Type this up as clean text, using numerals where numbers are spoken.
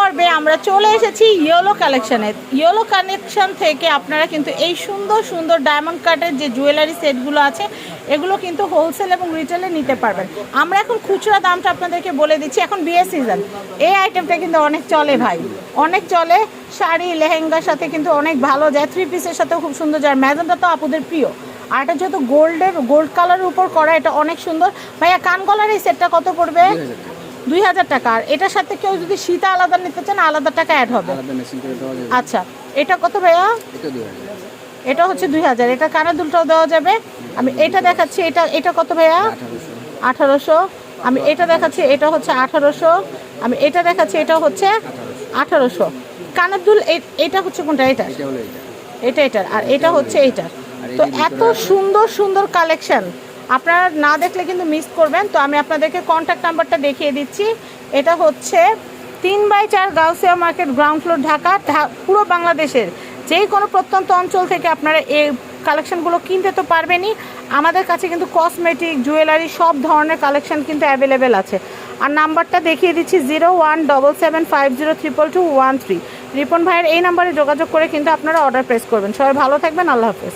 পর্বে আমরা চলে এসেছি ইয়েলো কালেকশানে। ইয়েলো কালেকশান থেকে আপনারা কিন্তু এই সুন্দর সুন্দর ডায়মন্ড কাটের যে জুয়েলারি সেটগুলো আছে এগুলো কিন্তু হোলসেল এবং রিটেলে নিতে পারবেন। আমরা এখন খুচরা দামটা আপনাদেরকে বলে দিচ্ছি। এখন বিয়ে সিজন, এই আইটেমটা কিন্তু অনেক চলে ভাই, অনেক চলে। শাড়ি লেহেঙ্গার সাথে কিন্তু অনেক ভালো যায়, 3 পিসের সাথেও খুব সুন্দর যায়। ম্যাজেন্টা তো আপুদের প্রিয়, আর এটা যেহেতু গোল্ড কালারের উপর করা, এটা অনেক সুন্দর। ভাইয়া কান গলার এই সেটটা কত পড়বে? 2000 টাকা। আর এটার সাথে কেউ যদি সীতা আলাদা নিতে চান আলাদা টাকা অ্যাড হবে। আচ্ছা, এটা কত ভাইয়া? এটা হচ্ছে 2000। এটা কানের দুলটাও দেওয়া যাবে। আমি এটা দেখাচ্ছি, এটা কত ভাইয়া? 1800। আমি এটা দেখাচ্ছি, এটা হচ্ছে 1800। আমি এটা দেখাচ্ছি, এটা হচ্ছে 1800। কানের দুল এটা হচ্ছে কোনটা? এটার। আর এটা হচ্ছে এইটার। তো এত সুন্দর সুন্দর কালেকশন আপনারা না দেখলে কিন্তু মিস করবেন। তো আমি আপনাদেরকে কন্ট্যাক্ট নাম্বারটা দেখিয়ে দিচ্ছি। এটা হচ্ছে 3/4 Gausia market, ground floor, Dhaka. পুরো বাংলাদেশের যে কোনো প্রত্যন্ত অঞ্চল থেকে আপনারা এই কালেকশানগুলো কিনতে তো পারবেনই। আমাদের কাছে কিন্তু কসমেটিক, জুয়েলারি সব ধরনের কালেকশান কিন্তু অ্যাভেলেবেল আছে। আর নাম্বারটা দেখিয়ে দিচ্ছি 0177502213। রিপন ভাইয়ের এই নাম্বারে যোগাযোগ করে কিন্তু আপনারা অর্ডার প্লেস করবেন। সবাই ভালো থাকবেন, আল্লাহ হাফেজ।